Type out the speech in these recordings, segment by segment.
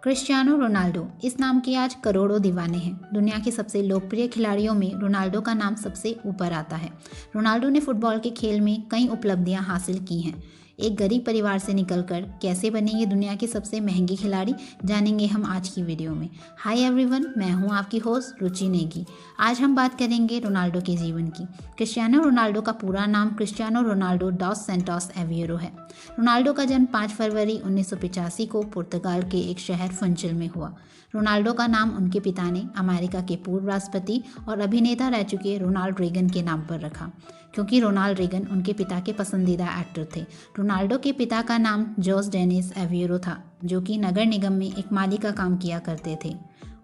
Cristiano Ronaldo, इस नाम के आज करोड़ों दीवाने हैं। दुनिया के सबसे लोकप्रिय खिलाड़ियों में रोनाल्डो का नाम सबसे ऊपर आता है। रोनाल्डो ने फुटबॉल के खेल में कई उपलब्धियां हासिल की हैं। एक गरीब परिवार से निकलकर कैसे बने ये दुनिया के सबसे महंगे खिलाड़ी, जानेंगे हम आज की वीडियो में। हाय एवरीवन, मैं हूं आपकी होस्ट रुचि नेगी। आज हम बात करेंगे रोनाल्डो के जीवन की। क्रिस्टियानो रोनाल्डो का पूरा नाम क्रिस्टियानो रोनाल्डो डॉस सैंटोस एवेरो है। रोनाल्डो का जन्म 5 फरवरी 1985 को पुर्तगाल के एक शहर फुनचिल में हुआ। रोनाल्डो का नाम उनके पिता ने अमेरिका के पूर्व राष्ट्रपति और अभिनेता रह चुके रोनाल्ड रेगन के नाम पर रखा, क्योंकि रोनाल्ड रेगन उनके पिता के पसंदीदा एक्टर थे। रोनाल्डो के पिता का नाम जोस डेनिस एवेरो था, जो कि नगर निगम में एक माली का काम किया करते थे।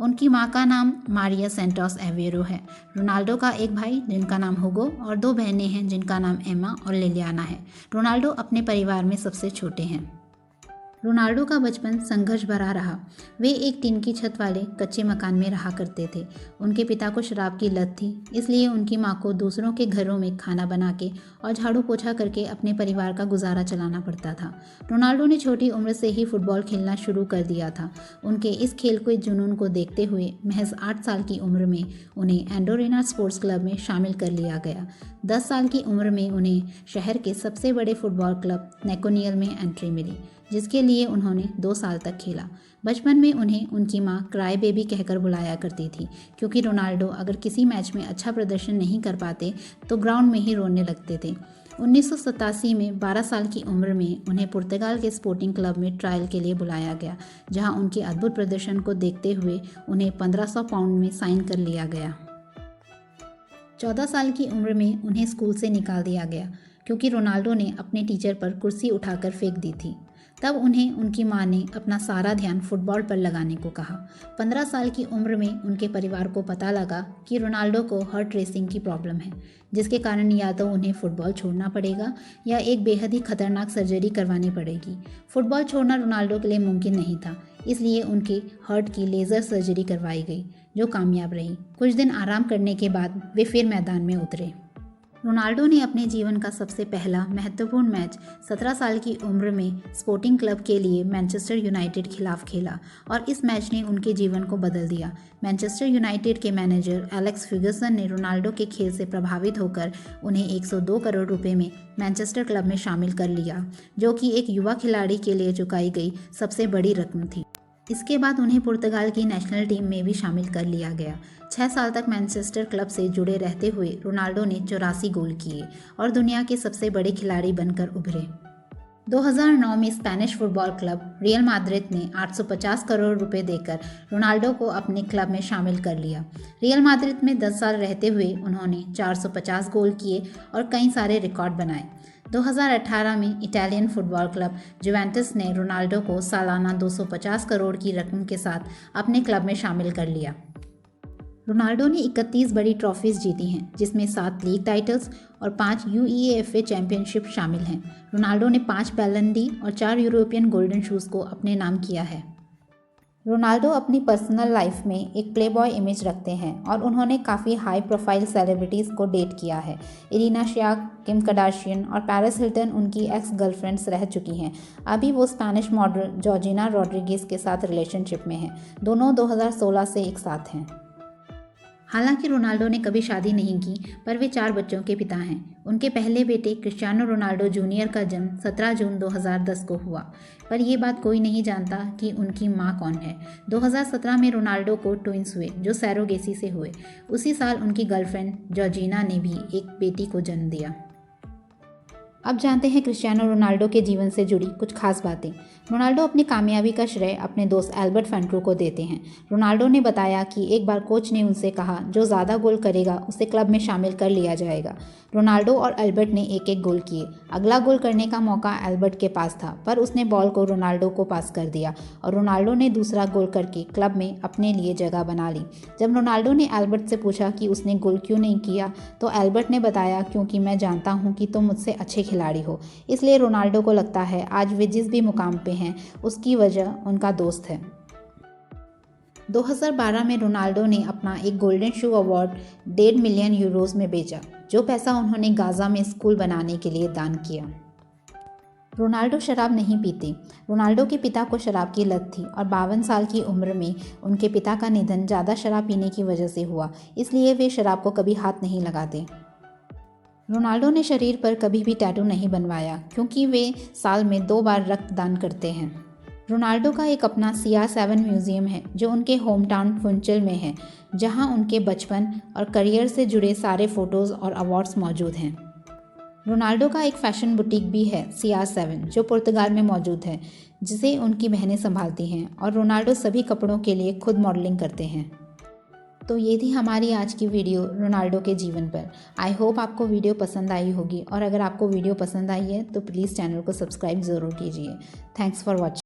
उनकी मां का नाम मारिया सैंटोस एवेरो है। रोनाल्डो का एक भाई जिनका नाम हुगो और 2 बहनें हैं जिनका नाम एमा और लिलियाना है। रोनाल्डो अपने परिवार में सबसे छोटे हैं। रोनाल्डो का बचपन संघर्ष भरा रहा। वे एक टीन की छत वाले कच्चे मकान में रहा करते थे। उनके पिता को शराब की लत थी, इसलिए उनकी मां को दूसरों के घरों में खाना बना के और झाड़ू पोछा करके अपने परिवार का गुजारा चलाना पड़ता था। रोनाल्डो ने छोटी उम्र से ही फुटबॉल खेलना शुरू कर दिया था। उनके इस खेल के जुनून को देखते हुए महज 8 साल की उम्र में उन्हें एंडोरिना स्पोर्ट्स क्लब में शामिल कर लिया गया। 10 साल की उम्र में उन्हें शहर के सबसे बड़े फुटबॉल क्लब नेकोनियल में एंट्री मिली, जिसके लिए उन्होंने 2 साल तक खेला। बचपन में उन्हें उनकी मां क्राई बेबी कहकर बुलाया करती थी, क्योंकि रोनाल्डो अगर किसी मैच में अच्छा प्रदर्शन नहीं कर पाते तो ग्राउंड में ही रोने लगते थे। 1987 में 12 साल की उम्र में उन्हें पुर्तगाल के स्पोर्टिंग क्लब में ट्रायल के लिए बुलाया गया, जहां उनके अद्भुत प्रदर्शन को देखते हुए उन्हें 1500 पाउंड में साइन कर लिया गया। 14 साल की उम्र में उन्हें स्कूल से निकाल दिया गया, क्योंकि रोनाल्डो ने अपने टीचर पर कुर्सी उठाकर फेंक दी थी। तब उन्हें उनकी मां ने अपना सारा ध्यान फुटबॉल पर लगाने को कहा। 15 साल की उम्र में उनके परिवार को पता लगा कि रोनाल्डो को हार्ट रेसिंग की प्रॉब्लम है, जिसके कारण या तो उन्हें फुटबॉल छोड़ना पड़ेगा या एक बेहद ही खतरनाक सर्जरी करवानी पड़ेगी। फुटबॉल छोड़ना रोनाल्डो के लिए मुमकिन नहीं था, इसलिए उनके हार्ट की लेज़र सर्जरी करवाई गई, जो कामयाब रही। कुछ दिन आराम करने के बाद वे फिर मैदान में उतरे। रोनाल्डो ने अपने जीवन का सबसे पहला महत्वपूर्ण मैच 17 साल की उम्र में स्पोर्टिंग क्लब के लिए मैनचेस्टर यूनाइटेड खिलाफ खेला, और इस मैच ने उनके जीवन को बदल दिया। मैनचेस्टर यूनाइटेड के मैनेजर एलेक्स फर्ग्यूसन ने रोनाल्डो के खेल से प्रभावित होकर उन्हें 102 करोड़ रुपए में मैनचेस्टर क्लब में शामिल कर लिया, जो कि एक युवा खिलाड़ी के लिए चुकाई गई सबसे बड़ी रकम थी। इसके बाद उन्हें पुर्तगाल की नेशनल टीम में भी शामिल कर लिया गया। 6 साल तक मैनचेस्टर क्लब से जुड़े रहते हुए रोनाल्डो ने 84 गोल किए और दुनिया के सबसे बड़े खिलाड़ी बनकर उभरे। 2009 में Spanish football club real Madrid ने 850 करोड़ रुपए देकर रोनाल्डो को अपने क्लब में शामिल कर लिया। रियल मैड्रिड में 10 साल रहते हुए उन्होंने 450 गोल किए और कई सारे रिकॉर्ड बनाए। 2018 में इटालियन फुटबॉल क्लब जुवेंटस ने रोनाल्डो को सालाना 250 करोड़ की रकम के साथ अपने क्लब में शामिल कर लिया। रोनाल्डो ने 31 बड़ी ट्रॉफीज जीती हैं, जिसमें 7 लीग टाइटल्स और 5 यूईएफए चैंपियनशिप शामिल हैं। रोनाल्डो ने 5 बैलन डी और 4 यूरोपियन गोल्डन शूज़ को अपने नाम किया है। रोनाल्डो अपनी पर्सनल लाइफ में एक प्लेबॉय इमेज रखते हैं और उन्होंने काफ़ी हाई प्रोफाइल सेलिब्रिटीज़ को डेट किया है। इरिना शैक, किम कार्दाशियन और पेरिस हिल्टन उनकी एक्स गर्लफ्रेंड्स रह चुकी हैं। अभी वो स्पेनिश मॉडल जॉर्जिना रॉड्रिगेज के साथ रिलेशनशिप में हैं। दोनों 2016 से एक साथ हैं। हालांकि रोनाल्डो ने कभी शादी नहीं की, पर वे 4 बच्चों के पिता हैं। उनके पहले बेटे क्रिस्टियानो रोनाल्डो जूनियर का जन्म 17 जून 2010 को हुआ, पर यह बात कोई नहीं जानता कि उनकी मां कौन है। 2017 में रोनाल्डो को ट्विंस हुए, जो सैरोगेसी से हुए। उसी साल उनकी गर्लफ्रेंड जॉर्जिना ने भी एक बेटी को जन्म दिया। अब जानते हैं क्रिस्टियानो रोनाल्डो के जीवन से जुड़ी कुछ खास बातें। रोनाल्डो अपनी कामयाबी का श्रेय अपने दोस्त एल्बर्ट फैंट्रो को देते हैं। रोनाल्डो ने बताया कि एक बार कोच ने उनसे कहा, जो ज़्यादा गोल करेगा उसे क्लब में शामिल कर लिया जाएगा। रोनाल्डो और एल्बर्ट ने एक एक गोल किए। अगला गोल करने का मौका एल्बर्ट के पास था, पर उसने बॉल को रोनाल्डो को पास कर दिया और रोनाल्डो ने दूसरा गोल करके क्लब में अपने लिए जगह बना ली। जब रोनाल्डो ने एल्बर्ट से पूछा कि उसने गोल क्यों नहीं किया, तो एल्बर्ट ने बताया, क्योंकि मैं जानता हूँ कि तुम मुझसे अच्छे खिलाड़ी हो। इसलिए रोनाल्डो को लगता है आज वे जिस भी मुकाम पे हैं उसकी वजह उनका दोस्त है। 2012 में रोनाल्डो ने अपना एक गोल्डन शू अवार्ड 1.5 मिलियन यूरोज़ में बेचा, जो पैसा उन्होंने गाज़ा में स्कूल बनाने के लिए दान किया। रोनाल्डो शराब नहीं पीते। रोनाल्डो के पिता को शराब की लत थी और 52 साल की उम्र में उनके पिता का निधन ज़्यादा शराब पीने की वजह से हुआ, इसलिए वे शराब को कभी हाथ नहीं लगाते। रोनाल्डो ने शरीर पर कभी भी टैटू नहीं बनवाया क्योंकि वे साल में 2 बार रक्तदान करते हैं। रोनाल्डो का एक अपना CR7 म्यूज़ियम है जो उनके होम टाउन फुनचल में है, जहां उनके बचपन और करियर से जुड़े सारे फ़ोटोज़ और अवार्ड्स मौजूद हैं। रोनाल्डो का एक फ़ैशन बुटीक भी है CR7 जो पुर्तगाल में मौजूद है, जिसे उनकी बहनें संभालती हैं और रोनाल्डो सभी कपड़ों के लिए खुद मॉडलिंग करते हैं। तो ये थी हमारी आज की वीडियो रोनाल्डो के जीवन पर। आई होप आपको वीडियो पसंद आई होगी और अगर आपको वीडियो पसंद आई है तो प्लीज़ चैनल को सब्सक्राइब ज़रूर कीजिए। Thanks for watching.